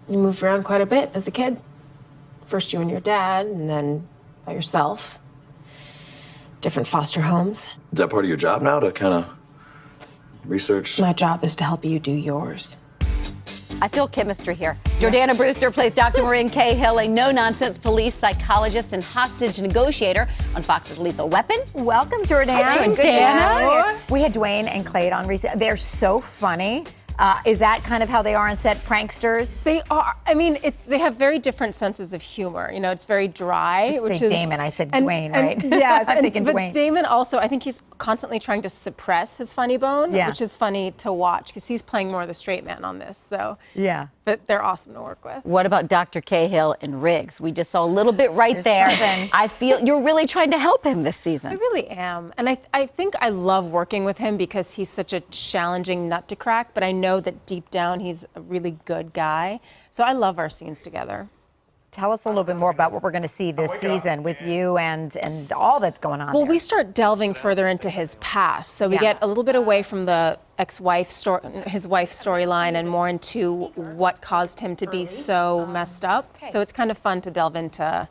You moved around quite a bit as a kid. First you and your dad, and then by yourself. Different foster homes. Is that part of your job now, to kind of research? My job is to help you do yours. I feel chemistry here. Jordana Brewster plays Dr. Maureen Cahill, a no-nonsense police psychologist and hostage negotiator on Fox's Lethal Weapon. Welcome, Jordana. Hi, Jordana. We had Dwayne and Clade on recently. They're so funny. Is that kind of how they are on set, pranksters? They are. I mean, they have very different senses of humor. You know, it's very dry. You which say is Damon. I said Dwayne, right? Yes, I'm thinking but Dwayne. Damon also, I think he's constantly trying to suppress his funny bone, which is funny to watch because he's playing more of the straight man on this. So yeah, but they're awesome to work with. What about Dr. Cahill and Riggs? We just saw a little bit right there. I feel you're really trying to help him this season. I really am, and I think I love working with him because he's such a challenging nut to crack. But I know that deep down he's a really good guy. So I love our scenes together. Tell us a little bit more about what we're going to see this season with you and all that's going on. Well, we start delving further into his past. So we get a little bit away from the ex-wife his wife's storyline and more into what caused him to be so messed up. So it's kind of fun to delve into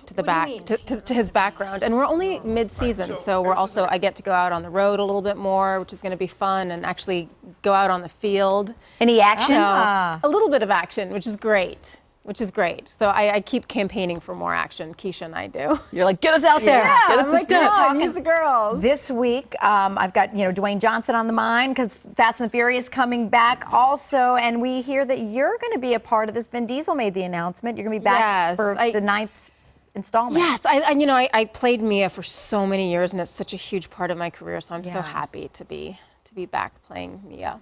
to his background. And we're only mid-season, so I get to go out on the road a little bit more, which is going to be fun, and actually go out on the field. Any action? A little bit of action, which is great. So I keep campaigning for more action. Keisha and I do. You're like, get us out there. Yeah, get us the stunts. Use the girls. This week, I've got Dwayne Johnson on the mind because Fast and the Furious coming back also, and we hear that you're going to be a part of this. Vin Diesel made the announcement. You're going to be back for the 9th installment. Yes, I played Mia for so many years, and it's such a huge part of my career. So I'm so happy to be back playing Mia.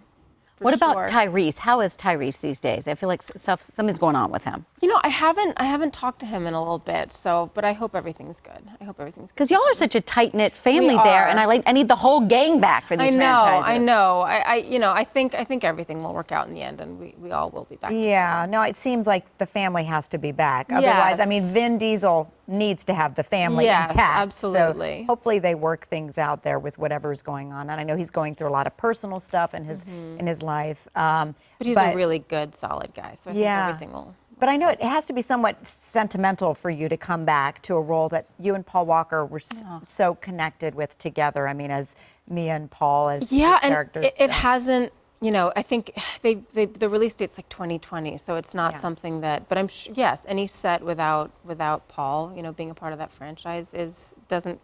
What about Tyrese? How is Tyrese these days? I feel like something's going on with him. You know, I haven't talked to him in a little bit, but I hope everything's good. Because y'all are such a tight-knit family there, and I need the whole gang back for these franchises. I know. I think everything will work out in the end, and we all will be back. Yeah, no, it seems like the family has to be back. Otherwise, I mean, Vin Diesel needs to have the family intact. Absolutely. So hopefully they work things out there with whatever's going on. And I know he's going through a lot of personal stuff in his life. But he's a really good, solid guy. So I think everything will. But I know it has to be somewhat sentimental for you to come back to a role that you and Paul Walker were so connected with together. I mean, as Mia and Paul as characters. And it hasn't. You know, I think the release date's like 2020, so it's not something that. But I'm yes, any set without Paul, being a part of that franchise doesn't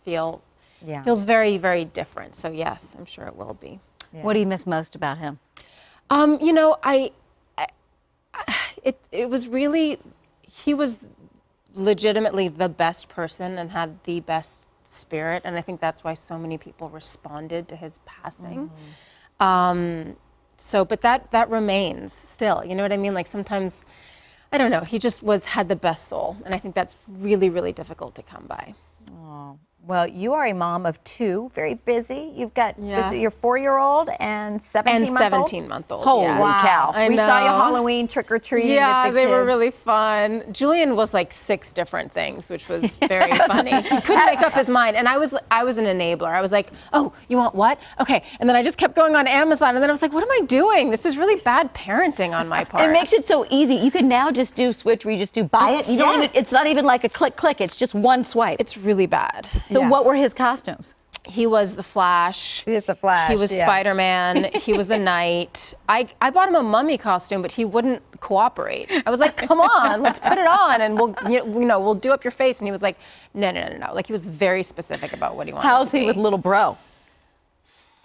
feel feels very, very different. So yes, I'm sure it will be. Yeah. What do you miss most about him? It was really, he was legitimately the best person and had the best spirit, and I think that's why so many people responded to his passing. But that remains still, you know what I mean? Like sometimes, I don't know, he just had the best soul. And I think that's really, really difficult to come by. Oh, well, you are a mom of 2, very busy. You've got your 4-year-old and 17-month-old? 17-month-old. Holy cow. We saw you Halloween trick-or-treating with the kids. They were really fun. Julian was like 6 different things, which was very funny. He couldn't make up his mind. And I was an enabler. I was like, oh, you want what? Okay. And then I just kept going on Amazon. And then I was like, what am I doing? This is really bad parenting on my part. It makes it so easy. You can now just do switch where you just do buy it. It's not even like a click. It's just one swipe. It's really bad. So what were his costumes? He was the Flash. He is the Flash. He was Spider-Man. He was a knight. I bought him a mummy costume, but he wouldn't cooperate. I was like, come on, let's put it on, and we'll do up your face. And he was like, no. Like he was very specific about what he wanted. How's he with little bro?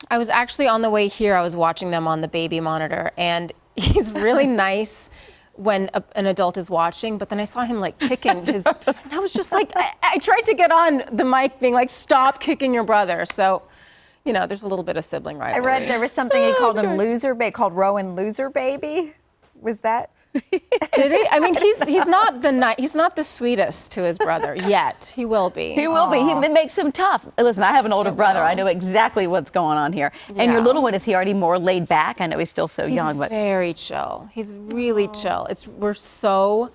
I was actually on the way here. I was watching them on the baby monitor, and he's really nice when an adult is watching, but then I saw him like kicking his, and I was just like, I tried to get on the mic being like, stop kicking your brother. So, there's a little bit of sibling rivalry. I read there was something he called him called Rowan Loser Baby. Was that? Did he? I mean, he's not the sweetest to his brother yet. He will be. He will be. It makes him tough. Listen, I have an older brother. I know exactly what's going on here. And your little one, is he already more laid back? I know he's still so young, but very chill. He's really chill. We're so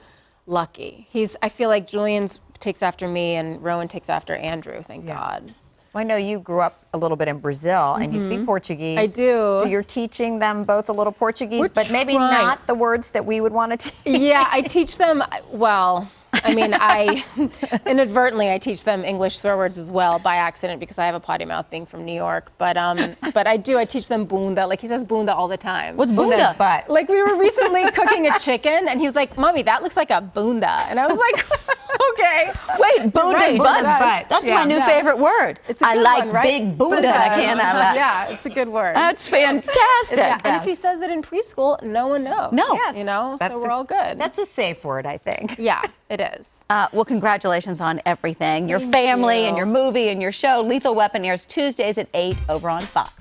lucky. I feel like Julian's takes after me and Rowan takes after Andrew, thank God. I know you grew up a little bit in Brazil and you speak Portuguese. I do. So you're teaching them both a little Portuguese, We're but maybe trying. not the words that we would want to teach. Yeah, I teach them, well, I mean, I inadvertently I teach them English swear words as well by accident because I have a potty mouth being from New York. But I teach them bunda. Like he says bunda all the time. What's bunda? Butt. Like we were recently cooking a chicken and he was like, "Mommy, that looks like a bunda." And I was like, "Okay." Wait, bunda's butt. butt. That's Yeah. my new favorite word. It's a I good like one, right? big bunda. I can't have that. Yeah, it's a good word. That's fantastic. Yeah, and if he says it in preschool, no one knows. No. Yes. You know, That's so we're all good. That's a safe word, I think. Yeah, it is. Well, congratulations on everything. Your Thank family you. and your movie and your show. Lethal Weapon airs Tuesdays at 8 over on Fox.